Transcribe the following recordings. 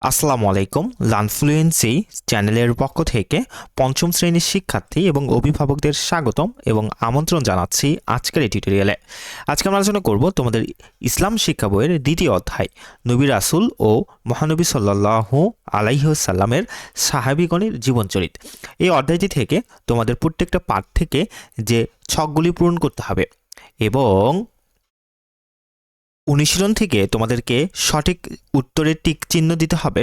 আসসালামু আলাইকুম। লার্নফ্লুয়েন্সি চ্যানেলের পক্ষ থেকে পঞ্চম শ্রেণীর শিক্ষার্থী এবং অভিভাবকদের স্বাগতম এবং আমন্ত্রণ জানাচ্ছি আজকের এই টিউটোরিয়ালে। আজকে আমরা আলোচনা করব তোমাদের ইসলাম শিক্ষা বইয়ের দ্বিতীয় অধ্যায় নবী রাসূল ও মহানবী সাল্লাল্লাহু আলাইহি ওয়াসাল্লামের সাহাবীগণের জীবনচরিত। এই অধ্যায়টি থেকে তোমাদের প্রত্যেকটা পাঠ থেকে যে ছকগুলি পূরণ করতে হবে এবং অনুশীলন থেকে তোমাদেরকে সঠিক উত্তরের টিক চিহ্ন দিতে হবে।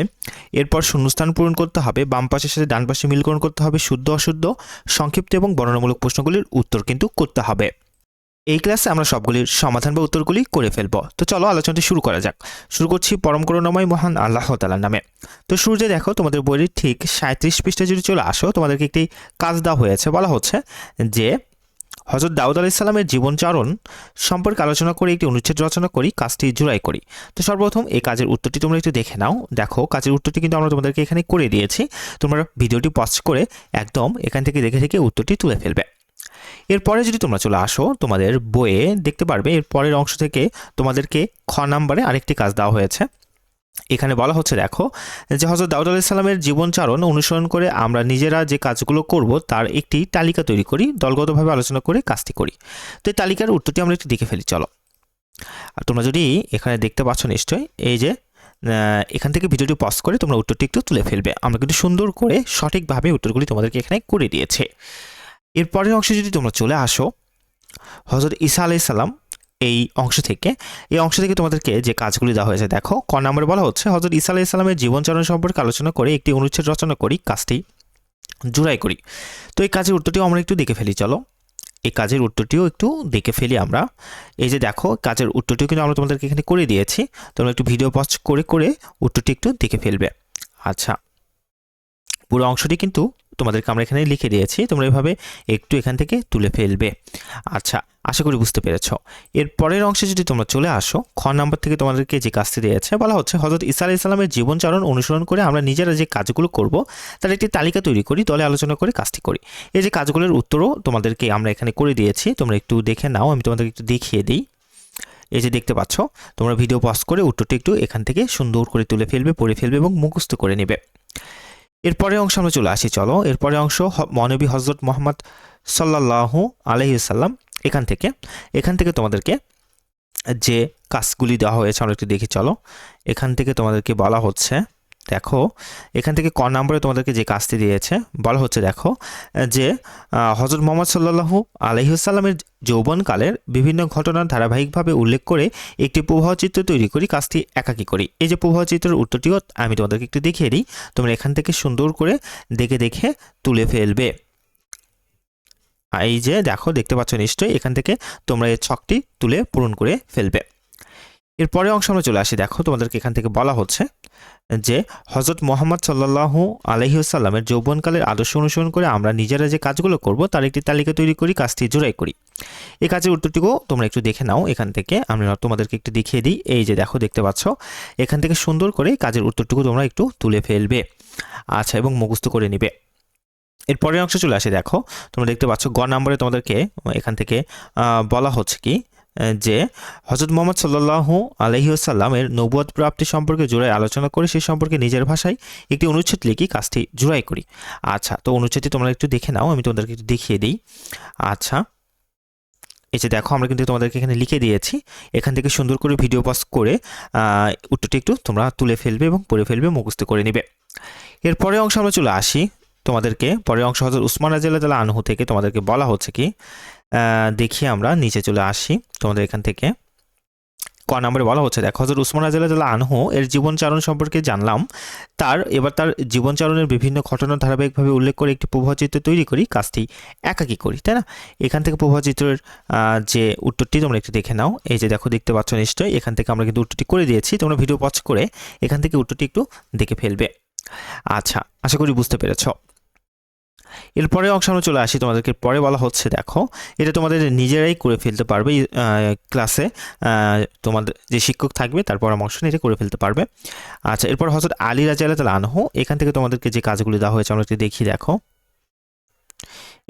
এরপর শূন্যস্থান পূরণ করতে হবে, বাম পাশের সাথে ডান পাশে মিলকরণ করতে হবে, শুদ্ধ অশুদ্ধ, সংক্ষিপ্ত এবং বর্ণনামূলক প্রশ্নগুলির উত্তর কিন্তু করতে হবে। এই ক্লাসে আমরা সবগুলির সমাধান বা উত্তরগুলি করে ফেলব। তো চলো আলোচনাটি শুরু করা যাক। শুরু করছি পরম করুণাময় মহান আল্লাহ তাআলার নামে। তো শুরুতে দেখো তোমাদের বইয়ের ঠিক 37 পৃষ্ঠায় যদি চলে আসো, তোমাদেরকে একটি কাজ দেওয়া হয়েছে। বলা হচ্ছে যে হযরত দাউদ আলাইহিস সালামের জীবনচারণ সম্পর্কে আলোচনা করে একটি অনুচ্ছেদ রচনা করি, কাজটি জোড়াই করি। তো সর্বপ্রথম এই কাজের উত্তরটি তোমরা একটু দেখে নাও। দেখো কাজের উত্তরটি কিন্তু আমরা তোমাদেরকে এখানে করে দিয়েছি। তোমরা ভিডিওটি পজ করে একদম এখান থেকে দেখে থেকে উত্তরটি তুলে ফেলবে। এরপরে যদি তোমরা চলে আসো তোমাদের বইয়ে দেখতে পারবে এর পরের অংশ থেকে তোমাদেরকে খ নাম্বারে আরেকটি কাজ দেওয়া হয়েছে। এখানে বলা হচ্ছে দেখো যে হযরত দাউদ আলাইহিস সালামের জীবনচারণ অনুসরণ করে আমরা নিজেরা যে কাজগুলো করব তার একটি তালিকা তৈরি করি, দলগতভাবে আলোচনা করে কাজটি করি। তো এই তালিকার উত্তরটি আমরা একটু দেখে ফেলি চলো। আর তোমরা যদি এখানে দেখতে পাচ্ছ নিশ্চয়ই এই যে এখান থেকে ভিডিওটি পজ করে তোমরা উত্তরটি একটু তুলে ফেলবে। আমরা কিন্তু সুন্দর করে সঠিকভাবে উত্তরগুলি তোমাদেরকে এখানে করে দিয়েছে। এরপরের অংশে যদি তোমরা চলে আসো হযরত ঈসা আলাইহিস সালাম এই অংশ থেকে তোমাদেরকে যে কাজগুলি দেওয়া হয়েছে দেখো ক নম্বরে বলা হচ্ছে হযরত ঈসা আলাইহিস সালামের জীবনচরণ সম্পর্কে আলোচনা করে একটি অনুচ্ছেদ রচনা করি, কাজটি জোড়াই করি। তো এই কাজের উত্তরটিও আমরা একটু দেখে ফেলি চলো। এই কাজের উত্তরটিও একটু দেখে ফেলি আমরা। এই যে দেখো কাজের উত্তরটিও কিন্তু আমরা তোমাদেরকে এখানে করে দিয়েছি। তোমরা একটু ভিডিও পজ করে করে উত্তরটি একটু দেখে ফেলবে। আচ্ছা, পুরো অংশটি কিন্তু তোমাদেরকে আমরা এখানে লিখে দিয়েছি, তোমরা এভাবে একটু এখান থেকে তুলে ফেলবে। আচ্ছা, আশা করি বুঝতে পেরেছো। এর পরের অংশে যদি তোমরা চলে আসো খ নাম্বার থেকে তোমাদেরকে যে কাজটি দিয়েছে বলা হচ্ছে হযরত ঈসা আলাইহিস সালামের জীবনচারণ অনুসরণ করে আমরা নিজেরা যে কাজগুলো করব তার একটি তালিকা তৈরি করি, দলে আলোচনা করে কাজটি করি। এই যে কাজগুলোর উত্তরও তোমাদেরকে আমরা এখানে করে দিয়েছি, তোমরা একটু দেখে নাও, আমি তোমাদেরকে একটু দেখিয়ে দিই। এই যে দেখতে পাচ্ছ, তোমরা ভিডিও পজ করে উত্তরটি একটু এখান থেকে সুন্দর করে তুলে ফেলবে, পড়ে ফেলবে এবং মুখস্থ করে নেবে। এরপরের অংশ আমরা চলে আসি চলো। এরপরের অংশ মহানবী হযরত মুহাম্মদ সাল্লাল্লাহু আলাইহি ওয়াসাল্লাম। এখান থেকে তোমাদেরকে যে কাজগুলি দেওয়া হয়েছে আমরা একটু দেখি চলো। এখান থেকে তোমাদেরকে বলা হচ্ছে দেখো, এখান থেকে ক নম্বরে তোমাদেরকে যে কাজটি দিয়েছে বলা হচ্ছে দেখো যে হযরত মুহাম্মদ সাল্লাল্লাহু আলাইহি ওয়াসাল্লামের যৌবনকালের বিভিন্ন ঘটনার ধারাবাহিকভাবে উল্লেখ করে একটি প্রবাহচিত্র তৈরি করি, কাজটি একাকী করি। এই যে প্রবাহচিত্রের উত্তরটিও আমি তোমাদেরকে একটু দেখিয়ে দিই, তোমরা এখান থেকে সুন্দর করে দেখে দেখে তুলে ফেলবে। এই যে দেখো দেখতে পাচ্ছ নিশ্চয়ই, এখান থেকে তোমরা এই ছকটি তুলে পূরণ করে ফেলবে। এরপরে অংশ আমরা চলে আসি দেখো, তোমাদেরকে এখান থেকে বলা হচ্ছে যে হযরত মুহাম্মদ সাল্লাল্লাহু আলাইহি ওয়াসাল্লামের যৌবনকালের আদর্শ অনুসরণ করে আমরা নিজেরা যে কাজগুলো করব তার একটি তালিকা তৈরি করি, কাজটি জোড়াই করি। এই কাজের উত্তরটিও তোমরা একটু দেখে নাও। এখান থেকে আমরা তোমাদেরকে একটু দেখিয়ে দিই। এই যে দেখো দেখতে পাচ্ছ, এখান থেকে সুন্দর করে কাজের উত্তরটুকু তোমরা একটু তুলে ফেলবে। আচ্ছা, এবং মুখস্থ করে নিবে। এরপরের অংশে চলে আসে দেখো, তোমরা দেখতে পাচ্ছ গ নম্বরে তোমাদেরকে এখান থেকে বলা হচ্ছে কি যে হযরত মুহাম্মদ সাল্লাল্লাহু আলাইহি ওয়াসাল্লামের নবুয়ত প্রাপ্তি সম্পর্কে জোড়াই আলোচনা করে সেই সম্পর্কে নিজের ভাষায় একটি অনুচ্ছেদ লিখি, কাজটি জোড়াই করি। আচ্ছা, তো অনুচ্ছেদটি তোমরা একটু দেখে নাও, আমি তোমাদেরকে একটু দেখিয়ে দিই। আচ্ছা, এই যে দেখো আমরা কিন্তু তোমাদেরকে এখানে লিখে দিয়েছি। এখান থেকে সুন্দর করে ভিডিও পজ করে উত্তরটি একটু তোমরা তুলে ফেলবে এবং পড়ে ফেলবে, মুখস্থ করে নিবে। এরপরে অংশ আমরা চলে আসি তোমাদেরকে। পরের অংশ হযরত উসমান রাদিয়াল্লাহু তাআলা আনহু থেকে তোমাদেরকে বলা হচ্ছে কি দেখি আমরা নিচে চলে আসি তোমাদের এখান থেকে। ক নম্বরে বলা হচ্ছে দেখো হযরত উসমান রাদিয়াল্লাহু তাআলা আনহু এর জীবনচারণ সম্পর্কে জানলাম, তার জীবনচারণের বিভিন্ন ঘটনা ধারাবাহিকভাবে উল্লেখ করে একটি প্রবাহচিত্র তৈরি করি, কাজটি একাকী করি, তাই না? এখান থেকে প্রবাহচিত্রের যে উত্তরটি তোমরা একটু দেখে নাও। এই যে দেখো দেখতে পাচ্ছ নিশ্চয়ই, এখান থেকে আমরা কিন্তু উত্তরটি করে দিয়েছি, তোমরা ভিডিও পজ করে এখান থেকে উত্তরটি একটু দেখে ফেলবে। আচ্ছা, আশা করি বুঝতে পেরেছ। এরপরে অংশ আমরা চলে আসি তোমাদেরকে। পরে বলা হচ্ছে দেখো এটা তোমাদের নিজেরাই করে ফেলতে পারবে, ক্লাসে তোমাদের যে শিক্ষক থাকবে তার পরামর্শ নিয়ে এটা করে ফেলতে পারবে। আচ্ছা, এরপর হযরত আলী রাদিয়াল্লাহু তাআলা আনহু, এখান থেকে তোমাদেরকে যে কাজগুলি দেওয়া হয়েছে আমরা একটু দেখি দেখো।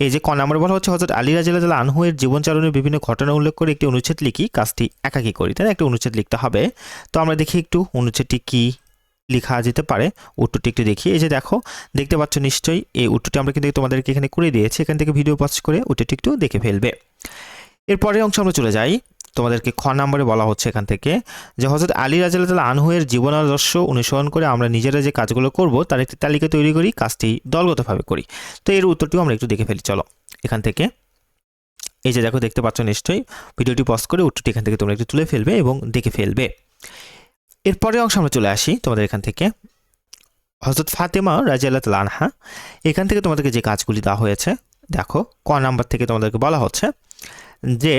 এই যে ক নম্বরে বলা হচ্ছে হযরত আলী রাদিয়াল্লাহু তাআলা আনহু এর জীবনচারণের বিভিন্ন ঘটনা উল্লেখ করে একটি অনুচ্ছেদ লিখি, কাজটি একাকী করি, তাই না? একটা অনুচ্ছেদ লিখতে হবে। তো আমরা দেখি একটু অনুচ্ছেদটি কি লেখা যেতে পারে। উত্তরটি একটু দেখি। এই যে দেখতে পাচ্ছ নিশ্চয়ই এই উত্তরটি আমরা কিন্তু তোমাদেরকে এখানে করে দিয়েছি। এখান থেকে ভিডিও পজ করে উত্তরটি একটু দেখে ফেলবে। এরপরের অংশ আমরা চলে যাই। তোমাদেরকে খ নম্বরে বলা হচ্ছে এখান থেকে যে হযরত আলী রাদিয়াল্লাহু আনহু এর জীবন আদর্শ অনুসরণ করে আমরা নিজেরা যে কাজগুলো করব তার একটি তালিকা তৈরি করি, কাজটি দলগতভাবে করি। তো এর উত্তরটিও আমরা একটু দেখে ফেলি। চলো এখান থেকে এই যে দেখতে পাচ্ছ নিশ্চয়ই, ভিডিওটি পজ করে উত্তরটি এখান থেকে তোমরা একটু তুলে ফেলবে এবং দেখে ফেলবে। এরপরের অংশ আমরা চলে আসি তোমাদের এখান থেকে হযরত ফাতেমা রাদিয়াল্লাহু তাআলা আনহা। এখান থেকে তোমাদেরকে যে কাজগুলি দেওয়া হয়েছে দেখো, ক নাম্বার থেকে তোমাদেরকে বলা হচ্ছে যে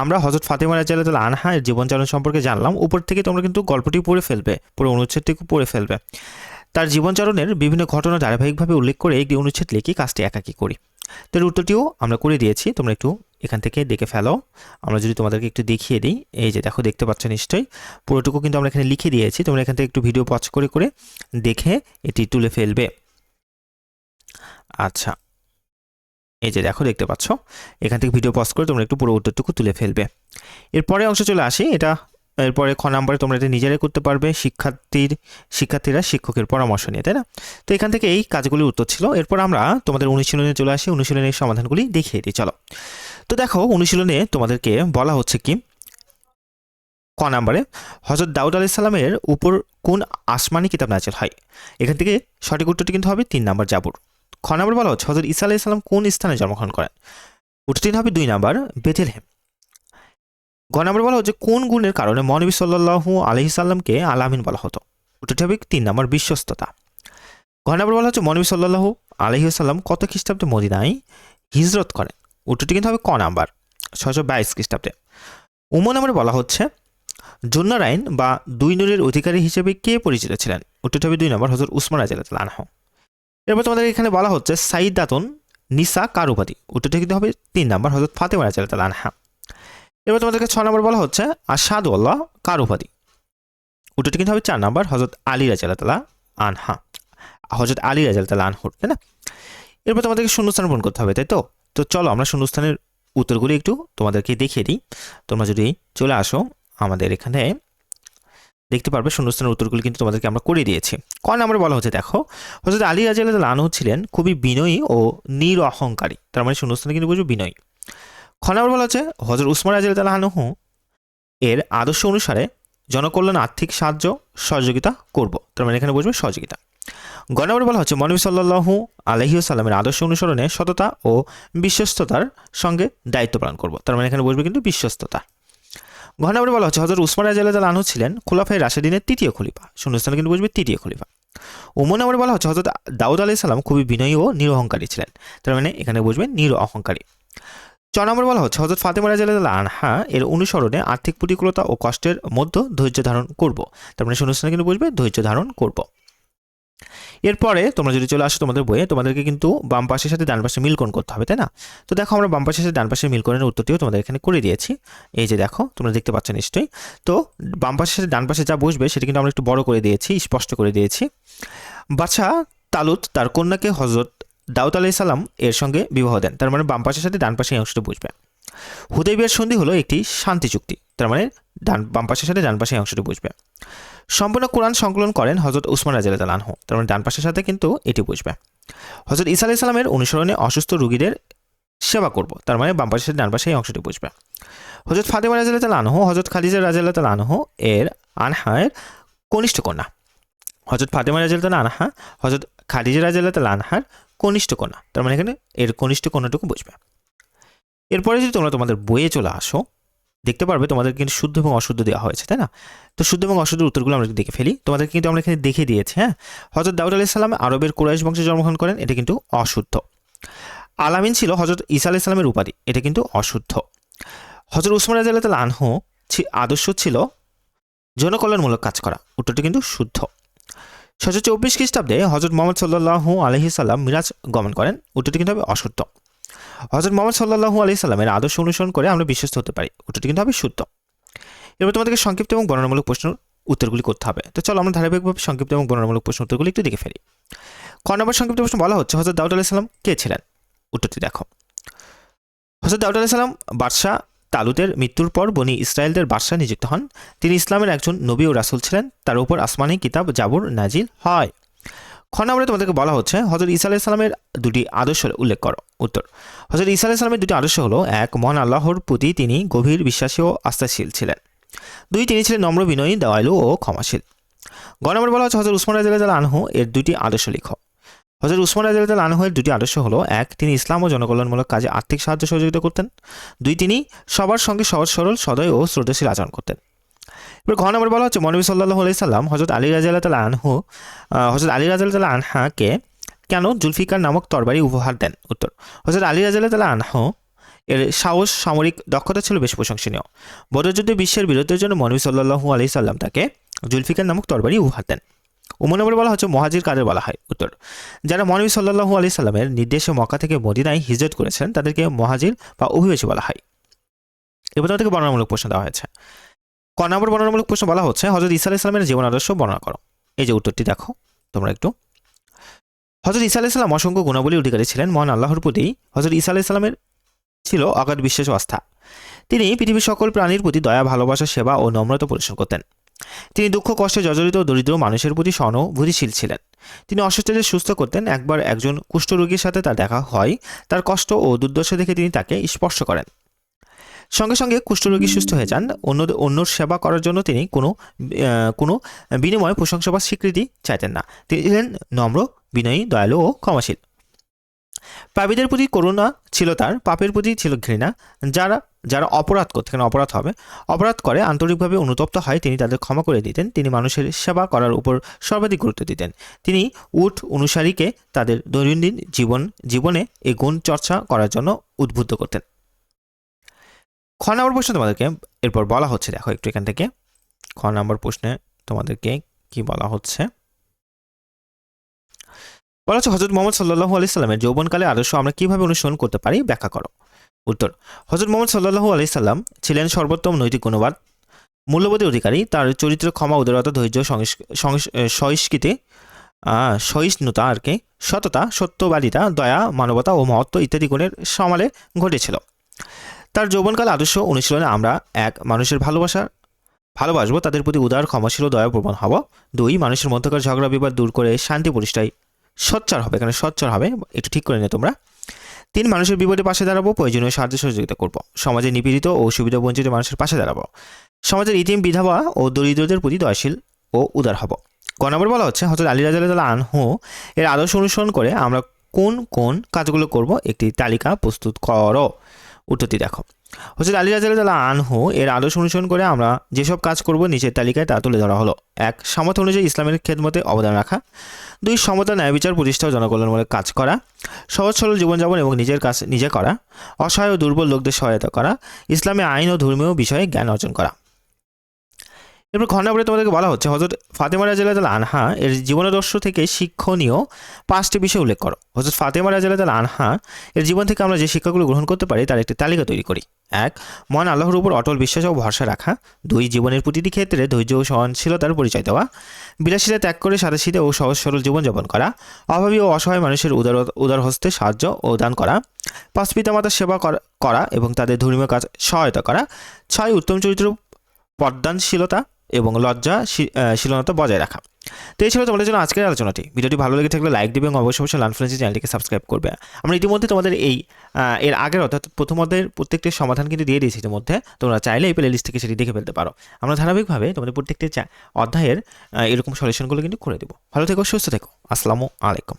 আমরা হযরত ফাতেমা রাদিয়াল্লাহু তাআলা আনহা এর জীবনযাপন সম্পর্কে জানলাম। উপর থেকে তোমরা কিন্তু গল্পটি পড়ে ফেলবে, পুরো অনুচ্ছেদটিকে পড়ে ফেলবে। তার জীবনচরণের বিভিন্ন ঘটনা ধারাবাহিকভাবে উল্লেখ করে একটি অনুচ্ছেদ লিখি কাজটি একাকী করি। তো এর উত্তরটিও আমরা করে দিয়েছি, তোমরা একটু এখান থেকে দেখে ফেলো। আমরা যদি তোমাদেরকে একটু দেখিয়ে দিই, এই যে দেখতে পাচ্ছ নিশ্চয়ই, পুরোটুকু কিন্তু আমরা এখানে লিখে দিয়েছি। তোমরা এখান থেকে একটু ভিডিও পজ করে করে দেখে এটি তুলে ফেলবে। আচ্ছা, এই যে দেখতে পাচ্ছ, এখান থেকে ভিডিও পজ করে তোমরা একটু পুরো উত্তরটুকু তুলে ফেলবে। এরপরে অংশ চলে আসি, এরপরে খ নাম্বারে তোমরা এটা নিজেরাই করতে পারবে, শিক্ষার্থীরা শিক্ষকের পরামর্শ নিয়ে, তাই না? তো এখান থেকে এই কাজগুলির উত্তর ছিল। এরপর আমরা তোমাদের অনুশীলনে চলে আসি, অনুশীলনের সমাধানগুলি দেখিয়ে দিই। চলো, তো অনুশীলনে তোমাদেরকে বলা হচ্ছে কি, ক নাম্বারে হযরত দাউদ আলাইহিস সালামের উপর কোন আসমানি কিতাব নাযিল হয়? এখান থেকে সঠিক উত্তরটি কিন্তু হবে 3 নাম্বার জাবুর। খ নাম্বার বলা হচ্ছে হযরত ঈসা আলাইহিস সালাম কোন স্থানে জন্মগ্রহণ করেন? উত্তরটি হবে 2 নাম্বার বেথলেহেম। গ নাম্বার বলা হচ্ছে কোন গুণের কারণে মহানবী সাল্লাল্লাহু আলাইহি সাল্লামকে আল আমিন বলা হতো? উত্তরটি হবে 3 নাম্বার বিশ্বস্ততা। ঘ নাম্বার বলা হচ্ছে মহানবী সাল্লাল্লাহু আলাইহি সাল্লাম কত খ্রিস্টাব্দে মদিনায় হিজরত করেন? উত্তরটি কিন্তু হবে ক নাম্বার 622 খ্রিস্টাব্দে। নাম্বারে বলা হচ্ছে জুন্নারাইন বা দুই নূরের অধিকারী হিসেবে কে পরিচিত ছিলেন? উত্তরটি হবে 2 নাম্বার হযরত উসমান রাদিয়াল্লাহু আনহু। এরপর তোমাদের এখানে বলা হচ্ছে সাইয়্যিদাতুন নিসা কার উপাধি? উত্তরটি কিন্তু হবে 3 নাম্বার হযরত ফাতেমা রাদিয়াল্লাহু আনহা। এবার তোমাদেরকে 6 নম্বর বলা হচ্ছে আশহাদু আল্লাহ কার উপাধি? উত্তরটি কিন্তু হবে 4 নম্বর হযরত আলী রাদিয়াল্লাহু আনহা, হযরত আলী রাদিয়াল্লাহু আনহুর, তাই না? এরপর তোমাদেরকে শূন্যস্থান পূরণ করতে হবে, তাই তো? তো চলো আমরা শূন্যস্থানের উত্তরগুলি একটু তোমাদেরকে দেখিয়ে দিই। তোমরা যদি চলে আসো আমাদের এখানে দেখতে পারবে শূন্যস্থানের উত্তরগুলি কিন্তু তোমাদেরকে আমরা করে দিয়েছি। ক নম্বরে বলা হচ্ছে দেখো, হযরত আলী রাদিয়াল্লাহু আনহু ছিলেন খুবই বিনয়ী ও নিরহংকারী, তার মানে শূন্যস্থানে কিন্তু বুঝবো বিনয়ী। খ নম্বর বলা হচ্ছে হযরত উসমান রাদিয়াল্লাহু আনহু এর আদর্শ অনুসারে জনকল্যাণ আর্থিক সাহায্য সহযোগিতা করব, তার মানে এখানে বুঝবে সহযোগিতা। গ নম্বরে বলা হচ্ছে মহানবী সাল্লাল্লাহু আলাইহি ওয়াসাল্লামের আদর্শ অনুসরণে সততা ও বিশ্বস্ততার সঙ্গে দায়িত্ব পালন করব, তার মানে এখানে বুঝবে কিন্তু বিশ্বস্ততা। ঘ নম্বরে বলা হচ্ছে হযরত উসমান রাদিয়াল্লাহু আনহু ছিলেন খুলাফায়ে রাশিদিনের 3য় খলিফা, শূন্যস্থানে কিন্তু বুঝবে 3য় খলিফা। নম্বরে বলা হচ্ছে হযরত দাউদ আলাইহিস সালাম খুবই বিনয়ী ও নিরহংকারী ছিলেন, তার মানে এখানে বুঝবে নিরহংকারী। 4 নম্বর বলা হচ্ছে হযরত ফাতেমা রাদিয়াল্লাহু আনহা এর অনুসরণে আর্থিক প্রতিকূলতা ও কষ্টের মধ্যে ধৈর্য ধারণ করব, তার মানে শূন্যস্থানে কিন্তু বুঝবে ধৈর্য ধারণ করব। এরপরে তোমরা যদি চলে আসো তোমাদের বইয়ে, তোমাদেরকে কিন্তু বাম পাশের সাথে ডান পাশে মিলকরণ করতে হবে, তাই না? তো আমরা বাম পাশের সাথে ডান পাশের মিলকরণের উত্তরটিও তোমাদের এখানে করে দিয়েছি। এই যে তোমরা দেখতে পাচ্ছ নিশ্চয়ই। তো বাম পাশের সাথে ডান পাশে যা বসবে সেটা কিন্তু আমরা একটু বড় করে দিয়েছি, স্পষ্ট করে দিয়েছি। বাদশাহ তালুত তার কন্যাকে হযরত দাউদ আলাইহিস সালাম এর সঙ্গে বিবাহ দেন, তার মানে বাম পাশের সাথে ডান পাশে এই অংশটা বুঝবে। হুদাইবিয়ার সন্ধি হলো একটি শান্তি চুক্তি, তার মানে বাম পাশের সাথে ডান পাশে এই অংশটা বুঝবে। সম্পূর্ণ কোরআন সংকলন করেন হযরত উসমান রাদিয়াল্লাহু আনহু, তার মানে ডান পাশের সাথে কিন্তু এটি বুঝবে। হযরত ঈসা আলাইহিস সালামের অনুসরণে অসুস্থ রোগীদের সেবা করব, তার মানে বাম পাশের সাথে ডান পাশে এই অংশটি বুঝবে। হযরত ফাতেমা রাদিয়াল্লাহু আনহু হযরত খাদিজা রাদিয়াল্লাহু আনহু এর আনহার কনিষ্ঠ কন্যা, হযরত ফাতেমা রাদিয়াল্লাহু আনহা হযরত খাদিজা রাদিয়াল্লাহু আনহার কনিষ্ঠ কন্যা, তার মানে এখানে এর কনিষ্ঠ কন্যাটুকু বুঝবে। এরপরে যদি তোমরা তোমাদের বইয়ে চলে আসো দেখতে পারবে তোমাদের কিন্তু শুদ্ধ এবং অশুদ্ধ দেওয়া হয়েছে, তাই না? তো শুদ্ধ এবং অশুদ্ধ উত্তরগুলো আমরা দেখে ফেলি। তোমাদের কিন্তু আমরা এখানে দেখে দিয়েছি। হ্যাঁ, হযরত দাউদ আলাইহিস সালাম আরবের কুরাইশ বংশে জন্মগ্রহণ করেন, এটা কিন্তু অশুদ্ধ। আলামিন ছিল হযরত ঈসা আলাইহিস সালামের উপাধি, এটা কিন্তু অশুদ্ধ। হযরত উসমান রাদিয়াল্লাহু আনহু আদর্শ ছিল জনকল্যাণমূলক কাজ করা, উত্তরটি কিন্তু শুদ্ধ। 624 খ্রিস্টাব্দে হযরত মুহাম্মদ সাল্লাল্লাহু আলাইহি সাল্লাম মিরাজ গমন করেন, উত্তরটি কিন্তু হবে অশুদ্ধ। হযরত মুহাম্মদ সাল্লাল্লাহু আলাইহি সাল্লামের আদর্শ অনুসরণ করে আমরা বিশ্বস্ত হতে পারি, উত্তরটি কিন্তু হবে শুদ্ধ। এবার তোমাদেরকে সংক্ষিপ্ত এবং বর্ণনামূলক প্রশ্নের উত্তরগুলি করতে হবে। তো চলো আমরা ধারাবাহিকভাবে সংক্ষিপ্ত এবং বর্ণনামূলক প্রশ্ন উত্তরগুলি একটু দেখে ফেলি। ক নম্বর সংক্ষিপ্ত প্রশ্ন বলা হচ্ছে হযরত দাউদ আলাইহিস সালাম কে ছিলেন? উত্তরটি দেখো, হযরত দাউদ আলাইহিস সালাম বাদশাহ তালুতের মৃত্যুর পর বনি ইসরায়েলদের বাদশাহ নিযুক্ত হন। তিনি ইসলামের একজন নবী ও রাসূল ছিলেন। তার উপর আসমানি কিতাব জাবুর নাজিল হয়। খ নম্বরে তোমাদেরকে বলা হচ্ছে হযরত ঈসা আলাইহিস সালামের দুটি আদর্শ উল্লেখ করো। উত্তর, হযরত ঈসা আলাইহিস সালামের দুটি আদর্শ হলো, এক, মহান আল্লাহর প্রতি তিনি গভীর বিশ্বাসী ও আস্থাশীল ছিলেন। দুই, তিনি ছিলেন নম্র, বিনয়ী, দয়ালু ও ক্ষমাশীল। গ নম্বরে বলা হচ্ছে হযরত উসমান রাদিয়াল্লাহু আনহু এর দুটি আদর্শ লিখো। হযরত উসমান রাদিয়াল্লাহু আনহু এর দুটি আদর্শ হলো, এক, তিনি ইসলাম ও জনকল্যাণমূলক কাজে আর্থিক সাহায্য সহযোগিতা করতেন। দুই, তিনি সবার সঙ্গে সহজ সরল, সদয় ও শ্রদ্ধাশীল আচরণ করতেন। এবার ঘ নম্বরে বলা হচ্ছে মহানবী সাল্লাল্লাহু আলাইহি সাল্লাম হযরত আলী রাদিয়াল্লাহু আনহাকে কেন জুলফিকার নামক তরবারি উপহার দেন। উত্তর, হযরত আলী রাদিয়াল্লাহু আনহু এর সাহস, সামরিক দক্ষতা ছিল বেশ প্রশংসনীয়। বদর যুদ্ধে বিশ্বের বিরোধের জন্য মহানবী সাল্লাল্লাহু আলাইহি সাল্লাম তাকে জুলফিকার নামক তরবারি উপহার দেন। নম্বরে বলা হচ্ছে মহাজির কাদের বলা হয়। উত্তর, যারা মহানবী সাল্লাল্লাহু আলাইহি সাল্লামের নির্দেশে মক্কা থেকে মদিনায় হিজরত করেছেন তাদেরকে মহাজির বা অভিবাসী বলা হয়। এবার তাদেরকে বর্ণনামূলক প্রশ্ন দেওয়া হয়েছে। ক নম্বর বর্ণনামূলক প্রশ্ন বলা হচ্ছে হযরত ঈসা আলাইহিস সালামের জীবন আদর্শ বর্ণনা করো। এই যে উত্তরটি দেখো তোমরা একটু। হযরত ঈসা আলাইহিস সালাম অসংখ্য গুণাবলীর অধিকারী ছিলেন। মহান আল্লাহর প্রতি হযরত ঈসা আলাইহিস সালামের ছিল অগাধ বিশ্বাস ও আস্থা। তিনি পৃথিবীর সকল প্রাণীর প্রতি দয়া, ভালোবাসা, সেবা ও নম্রতা প্রদর্শন করতেন। তিনি দুঃখ কষ্টে জর্জরিত ও দরিদ্র মানুষের প্রতি সহানুভূতিশীল ছিলেন। তিনি অসুস্থদের সুস্থ করতেন। একবার একজন কুষ্ঠরোগীর সাথে তার দেখা হয়। তার কষ্ট ও দুর্দশা দেখে তিনি তাকে স্পর্শ করেন। সঙ্গে সঙ্গে কুষ্ঠরোগী সুস্থ হয়ে যান। অন্যর সেবা করার জন্য তিনি কোনো বিনিময়, প্রশংসা বা স্বীকৃতি চাইতেন না। তিনি ছিলেন নম্র, বিনয়ী, দয়ালু ও ক্ষমাশীল। পাপীদের প্রতি করুণা ছিল তার, পাপের প্রতি ছিল ঘৃণা। যারা অপরাধ করে আন্তরিকভাবে অনুতপ্ত হয় তিনি তাদের ক্ষমা করে দিতেন। তিনি মানুষের সেবা করার উপর সর্বাধিক গুরুত্ব দিতেন। তিনি অনুসারীকে তাদের দৈনন্দিন জীবনে এই গুণ চর্চা করার জন্য উদ্বুদ্ধ করতেন। খ নম্বর প্রশ্ন তোমাদেরকে এরপর বলা হচ্ছে, দেখো একটু এখান থেকে খ নম্বর প্রশ্নে তোমাদেরকে কি বলা হচ্ছে। বলা হচ্ছে হযরত মুহাম্মদ সাল্লাল্লাহু আলাইহি সাল্লামের যৌবনকালে আদর্শ আমরা কিভাবে অনুসরণ করতে পারি, ব্যাখ্যা করো। উত্তর, হযরত মুহাম্মদ সাল্লাল্লাহু আলাইহি সাল্লাম ছিলেন সর্বোত্তম নৈতিক গুণবান, মূল্যবোধের অধিকারী। তার চরিত্র ক্ষমা, উদারতা, ধৈর্য, সহিষ্ণুতা, সততা, সত্যবাদিতা, দয়া, মানবতা ও মহত্ব ইত্যাদি গুণের সমালে ঘটেছিল। তার যৌবনকাল আদর্শ অনুশীলনে আমরা, এক, মানুষের ভালোবাসবো, তাদের প্রতি উদার, ক্ষমাশীল ও দয়াপ্রবণ হব। দুই, মানুষের মধ্যকার ঝগড়া বিবাদ দূর করে শান্তি প্রতিষ্ঠায় সোচ্চার হবে, এখানে সোচ্চার হবে, একটু ঠিক করে নে তোমরা। তিন, মানুষের বিপদে পাশে দাঁড়াবো, প্রয়োজনীয় সাহায্য সহযোগিতা করবো। সমাজে নিপীড়িত ও সুবিধা বঞ্চিত মানুষের পাশে দাঁড়াবো। সমাজের ইতিম, বিধবা ও দরিদ্রদের প্রতি দয়াশীল ও উদার হব। ক নম্বর বলা হচ্ছে হযরত আলী রাদিয়াল্লাহু আনহু এর আদর্শ অনুসরণ করে আমরা কোন কোন কাজগুলো করব, একটি তালিকা প্রস্তুত করো। উত্তরটি দেখো। হযরত আলী রাদিয়াল্লাহু আনহু এর আদর্শ অনুসরণ করে আমরা যেসব কাজ করব নিচের তালিকায় তা তুলে ধরা হলো। এক, সামর্থ্য অনুযায়ী ইসলামের খেদমতে অবদান রাখা। দুই, সমতা, ন্যায় বিচার প্রতিষ্ঠা ও জনকল্যাণমূলক কাজ করা। সহজ সরল জীবনযাপন এবং নিজের কাজ নিজে করা। অসহায় ও দুর্বল লোকদের সহায়তা করা। ইসলামে আইন ও ধর্মীয় বিষয়ে জ্ঞান অর্জন করা। এরপর ঘ নম্বরে তোমাদেরকে বলা হচ্ছে হযরত ফাতেমা রাদিয়াল্লাহু আনহা এর জীবনাদর্শ থেকে শিক্ষণীয় 5টি বিষয় উল্লেখ করো। হযরত ফাতেমা রাদিয়াল্লাহু আনহা এর জীবন থেকে আমরা যে শিক্ষাগুলো গ্রহণ করতে পারি তার একটি তালিকা তৈরি করি। এক, মহান আল্লাহর উপর অটল বিশ্বাস ও ভরসা রাখা। দুই, জীবনের প্রতিটি ক্ষেত্রে ধৈর্য ও সহনশীলতার পরিচয় দেওয়া। বিলাসিতা ত্যাগ করে সাদাসিধে ও সহজ সরল জীবনযাপন করা। অভাবী ও অসহায় মানুষের উদার হস্তে সাহায্য ও দান করা। 5, পিতামাতার সেবা করা এবং তাদের ধর্মীয় কাজ সহায়তা করা। 6, উত্তম চরিত্র, পর্দানশীলতা এবং লজ্জাশীলতা বজায় রাখা। তো এই ছিল তোমাদের জন্য আজকের আলোচনাটি। ভিডিওটি ভালো লেগে থাকলে লাইক দিবে এবং অবশ্যই লার্ন ফ্লুয়েন্সি চ্যানেলটিকে সাবস্ক্রাইব করবে। আমরা ইতিমধ্যে তোমাদের এর আগের অর্থাৎ প্রথম অধ্যায়ের প্রত্যেকটির সমাধান কিন্তু দিয়ে দিয়েছি ইতিমধ্যে। তোমরা চাইলে এই প্লে লিস্ট থেকে সেটি দেখে ফেলতে পারো। আমরা ধারাবাহিকভাবে তোমাদের প্রত্যেকটি অধ্যায়ের এরকম সলিউশনগুলো কিন্তু করে দেবো। ভালো থেকো, সুস্থ থেকো। আসসালামু আলাইকুম।